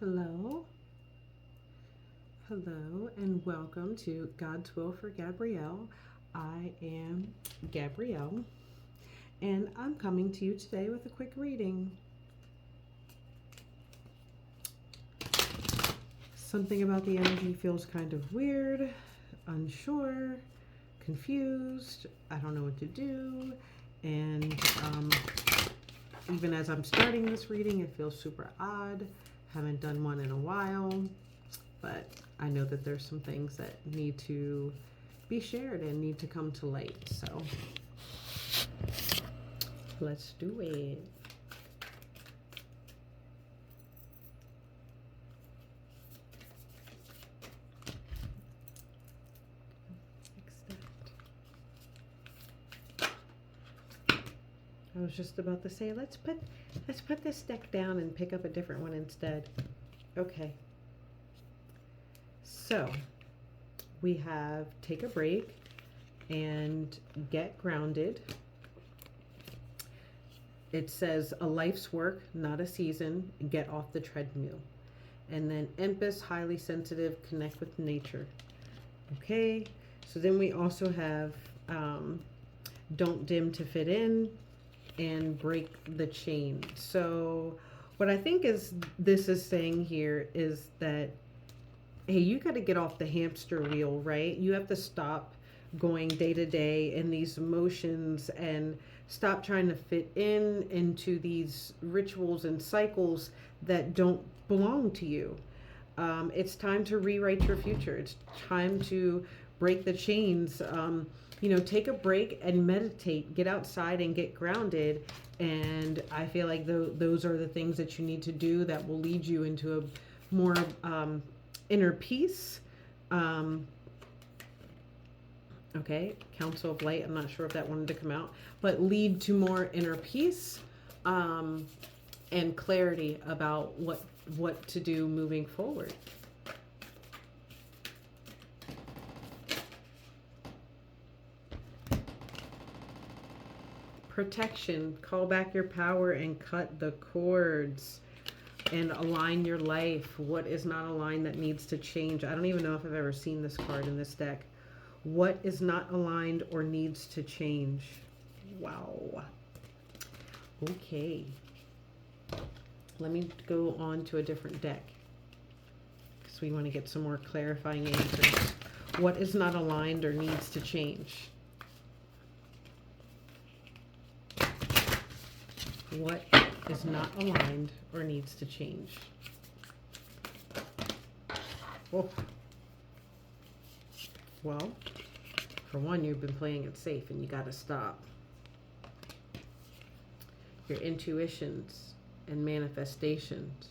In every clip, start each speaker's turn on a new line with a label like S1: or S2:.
S1: Hello, hello, and welcome to God's Will for Gabrielle. I am Gabrielle, and I'm coming to you today with a quick reading. Something about the energy feels kind of weird, unsure, confused. I don't know what to do, and even as I'm starting this reading, it feels super odd. Haven't done one in a while, but I know that there's some things that need to be shared and need to come to light. So let's do it. I was just about to say, let's put this deck down and pick up a different one instead. Okay. So we have take a break and get grounded. It says a life's work, not a season. Get off the treadmill. And then empath, highly sensitive, connect with nature. Okay. So then we also have don't dim to fit in and break the chain. So what I think is this is saying here is that, hey, you got to get off the hamster wheel, right? You have to stop going day to day in these emotions and stop trying to fit into these rituals and cycles that don't belong to you. It's time to rewrite your future. It's time to break the chains. Take a break and meditate, get outside and get grounded. And I feel like those are the things that you need to do that will lead you into a more inner peace. Okay, Council of Light. I'm not sure if that wanted to come out, but lead to more inner peace and clarity about what to do moving forward. Protection, call back your power and cut the cords and align your life. What is not aligned that needs to change? I don't even know if I've ever seen this card in this deck. What is not aligned or needs to change? Wow. Okay. Let me go on to a different deck because we want to get some more clarifying answers. What is not aligned or needs to change? What is not aligned or needs to change? Oh. Well, for one, you've been playing it safe and you got to stop. Your intuitions and manifestations.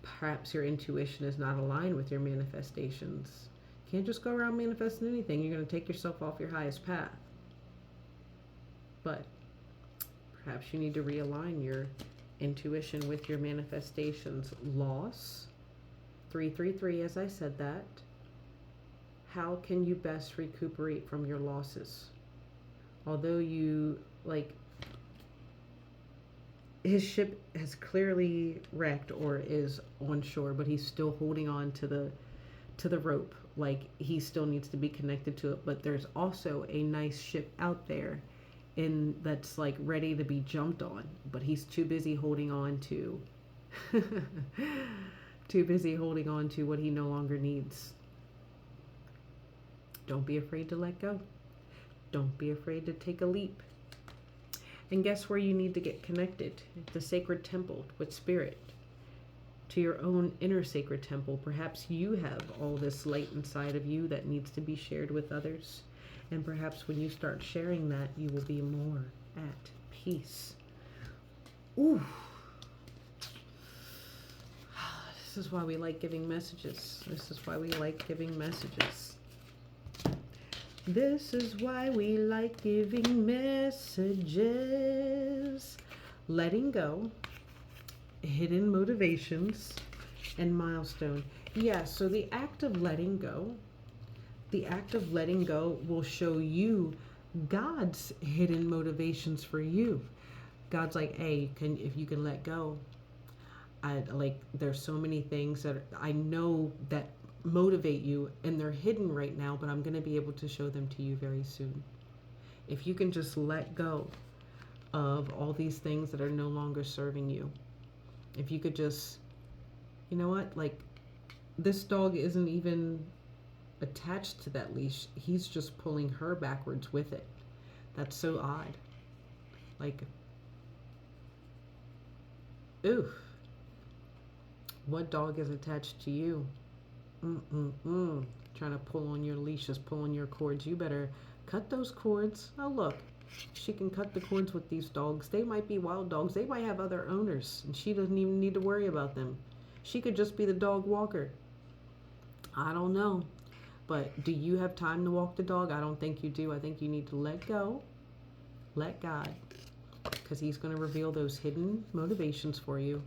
S1: Perhaps your intuition is not aligned with your manifestations. You can't just go around manifesting anything. You're going to take yourself off your highest path. But perhaps you need to realign your intuition with your manifestations. Loss. 333, as I said that. How can you best recuperate from your losses? Although his ship has clearly wrecked or is on shore, but he's still holding on to the rope. Like, he still needs to be connected to it. But there's also a nice ship out there that's like ready to be jumped on, but he's too busy holding on to what he no longer needs. Don't be afraid to let go. Don't be afraid to take a leap. And guess where you need to get connected? The sacred temple with spirit, to your own inner sacred temple. Perhaps you have all this light inside of you that needs to be shared with others. And perhaps when you start sharing that, you will be more at peace. Ooh. This is why we like giving messages. This is why we like giving messages. This is why we like giving messages. Letting go, hidden motivations, and milestone. Yeah, so the act of letting go will show you God's hidden motivations for you. God's like, hey, if you can let go, there's so many things that I know that motivate you, and they're hidden right now, but I'm going to be able to show them to you very soon. If you can just let go of all these things that are no longer serving you, if you could just, you know what, like, this dog isn't even attached to that leash. He's just pulling her backwards with it. That's so odd. Like, oof. What dog is attached to you? Trying to pull on your leashes, pull on your cords. You better cut those cords. Oh, look. She can cut the cords with these dogs. They might be wild dogs. They might have other owners, and she doesn't even need to worry about them. She could just be the dog walker. I don't know. But do you have time to walk the dog? I don't think you do. I think you need to let go. Let God. Because He's going to reveal those hidden motivations for you.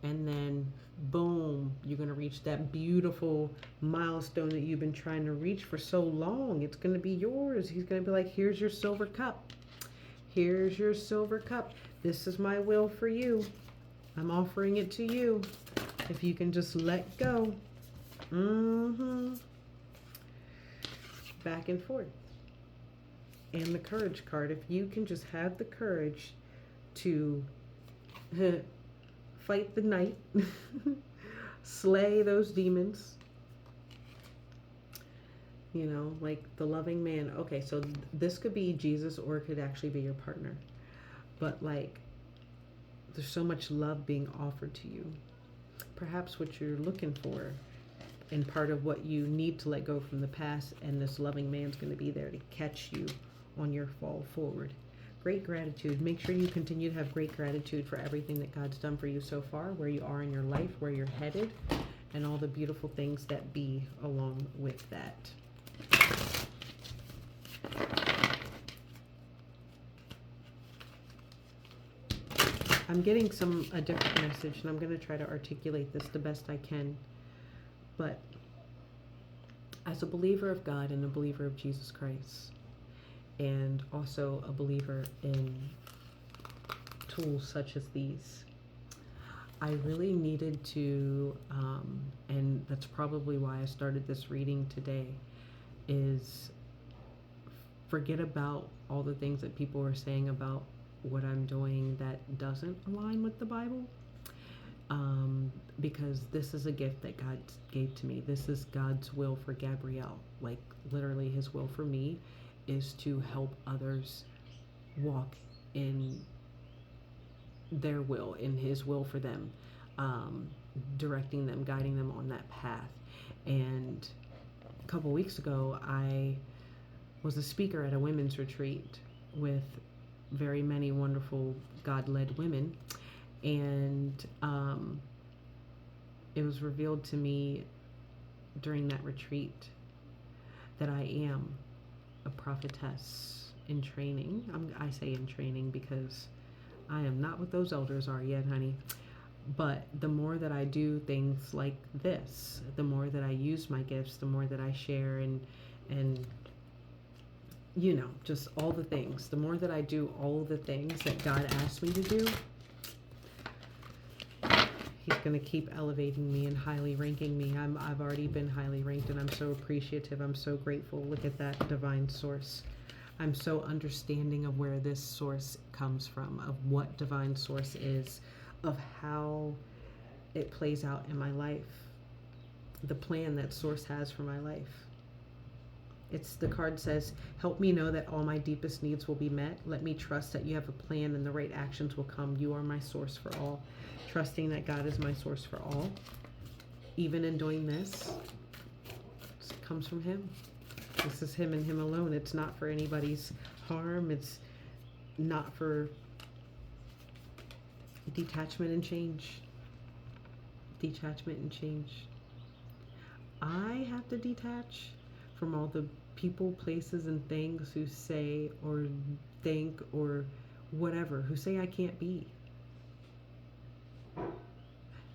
S1: And then, boom, you're going to reach that beautiful milestone that you've been trying to reach for so long. It's going to be yours. He's going to be like, here's your silver cup. Here's your silver cup. This is my will for you. I'm offering it to you. If you can just let go. Back and forth. And the courage card. If you can just have the courage to fight the night, slay those demons, you know, like the loving man. Okay, so this could be Jesus, or it could actually be your partner. But like, there's so much love being offered to you. Perhaps what you're looking for, and part of what you need to let go from the past, and this loving man's going to be there to catch you on your fall forward. Great gratitude. Make sure you continue to have great gratitude for everything that God's done for you so far, where you are in your life, where you're headed, and all the beautiful things that be along with that. I'm getting a different message, and I'm going to try to articulate this the best I can. But as a believer of God and a believer of Jesus Christ, and also a believer in tools such as these, I really needed to, and that's probably why I started this reading today, is forget about all the things that people are saying about what I'm doing that doesn't align with the Bible. Because this is a gift that God gave to me. This is God's will for Gabrielle. Like, literally, His will for me is to help others walk in their will, in His will for them, directing them, guiding them on that path. And a couple weeks ago, I was a speaker at a women's retreat with very many wonderful God-led women. And it was revealed to me during that retreat that I am a prophetess in training. I say in training because I am not what those elders are yet, honey. But the more that I do things like this, the more that I use my gifts, the more that I share and you know, just all the things. The more that I do all the things that God asked me to do, He's going to keep elevating me and highly ranking me. I've already been highly ranked, and I'm so appreciative. I'm so grateful. Look at that divine source. I'm so understanding of where this source comes from, of what divine source is, of how it plays out in my life, the plan that source has for my life. The card says, help me know that all my deepest needs will be met. Let me trust that you have a plan and the right actions will come. You are my source for all. Trusting that God is my source for all. Even in doing this, it comes from Him. This is Him and Him alone. It's not for anybody's harm. It's not for detachment and change. Detachment and change. I have to detach from all the people, places, and things who say or think or whatever, who say I can't be.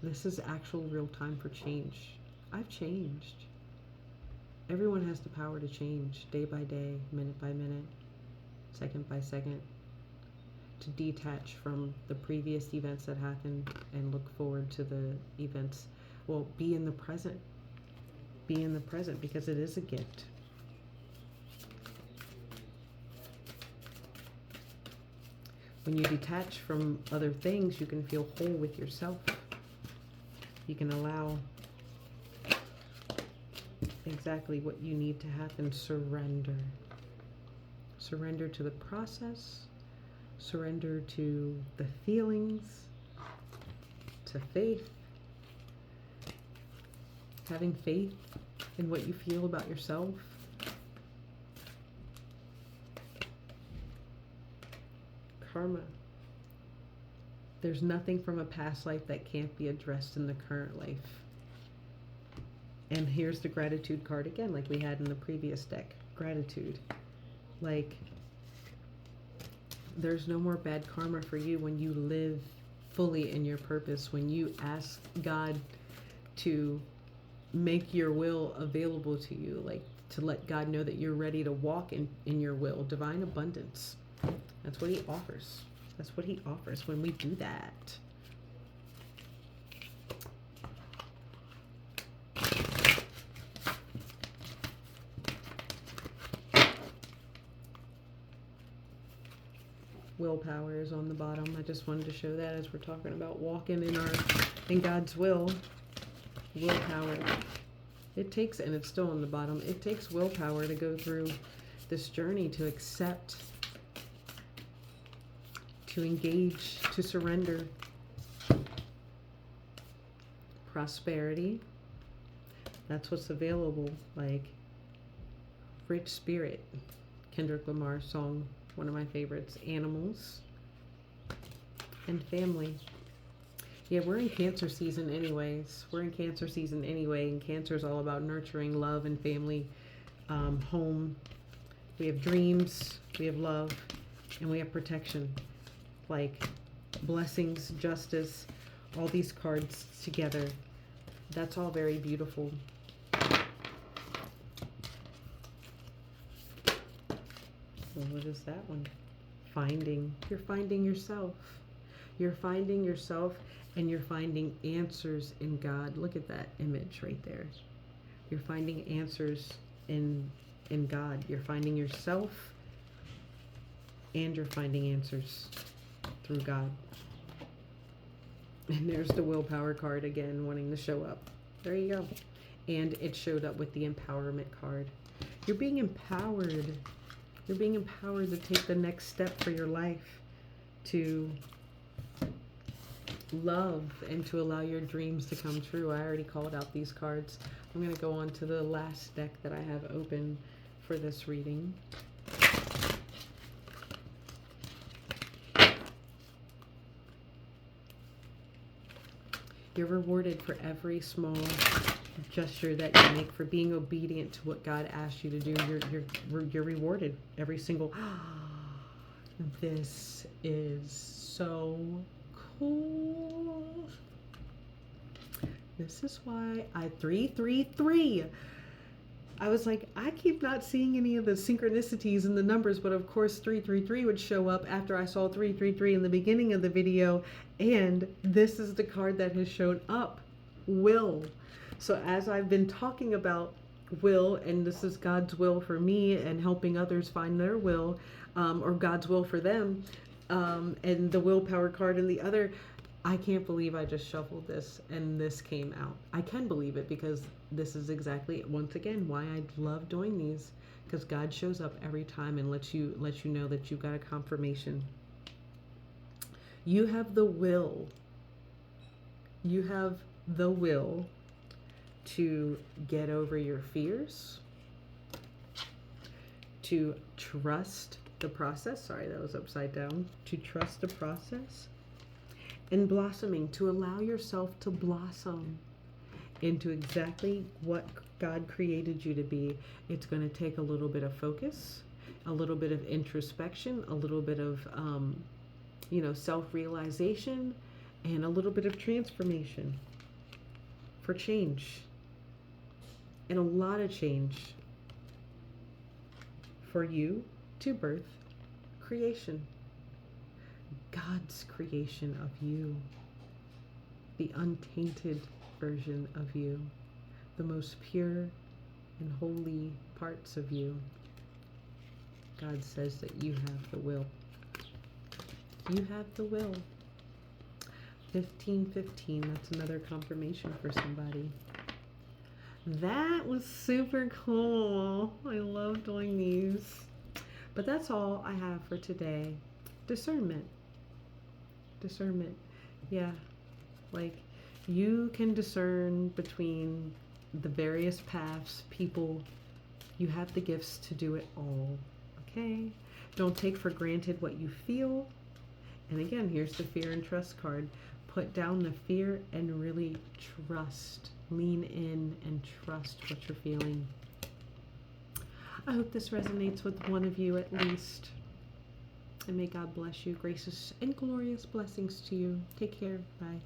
S1: This is actual real time for change. I've changed. Everyone has the power to change day by day, minute by minute, second by second. to detach from the previous events that happened and look forward to the events. Well, be in the present. Be in the present, because it is a gift. When you detach from other things, you can feel whole with yourself. You can allow exactly what you need to happen. Surrender. Surrender to the process. Surrender to the feelings. To faith. Having faith in what you feel about yourself. Karma. There's nothing from a past life that can't be addressed in the current life. And here's the gratitude card again, like we had in the previous deck. Gratitude. Like, there's no more bad karma for you when you live fully in your purpose. When you ask God to make your will available to you, like to let God know that you're ready to walk in your will. Divine abundance. That's what he offers. That's what he offers when we do that. Willpower is on the bottom. I just wanted to show that as we're talking about walking in God's will. Willpower. It takes, and it's still on the bottom, it takes willpower to go through this journey, to accept, to engage, to surrender. Prosperity. That's what's available. Like, rich spirit. Kendrick Lamar song, one of my favorites. Animals. And family. Yeah, we're in Cancer season anyways. We're in Cancer season anyway, and Cancer is all about nurturing love and family, home. We have dreams, we have love, and we have protection. Like blessings, justice, all these cards together. That's all very beautiful. Well, what is that one? Finding. You're finding yourself. You're finding yourself, and you're finding answers in God. Look at that image right there. You're finding answers in God. You're finding yourself, and you're finding answers through God. And there's the willpower card again, wanting to show up. There you go. And it showed up with the empowerment card. You're being empowered. You're being empowered to take the next step for your life, to love, and to allow your dreams to come true. I already called out these cards. I'm going to go on to the last deck that I have open for this reading. You're rewarded for every small gesture that you make, for being obedient to what God asked you to do. You're rewarded every single. This is so cool. This is why 333. I was like, I keep not seeing any of the synchronicities in the numbers, but of course 333 would show up after I saw 333 in the beginning of the video, and this is the card that has shown up, will. So as I've been talking about will, and this is God's will for me and helping others find their will, or God's will for them, and the willpower card and the other, I can't believe I just shuffled this and this came out. I can believe it because this is exactly, once again, why I love doing these, because God shows up every time and lets you know that you've got a confirmation. You have the will. You have the will to get over your fears, to trust the process. Sorry, that was upside down. To trust the process. And blossoming, to allow yourself to blossom into exactly what God created you to be. It's going to take a little bit of focus, a little bit of introspection, a little bit of, self-realization, and a little bit of transformation for change. And a lot of change for you to birth creation. God's creation of you, the untainted version of you, the most pure and holy parts of you. God says that you have the will. You have the will. 1515, that's another confirmation for somebody. That was super cool. I love doing these. But that's all I have for today. Discernment. Discernment. Yeah. Like, you can discern between the various paths, people. You have the gifts to do it all. Okay? Don't take for granted what you feel. And again, here's the fear and trust card. Put down the fear and really trust. Lean in and trust what you're feeling. I hope this resonates with one of you at least. And may God bless you. Gracious and glorious blessings to you. Take care. Bye.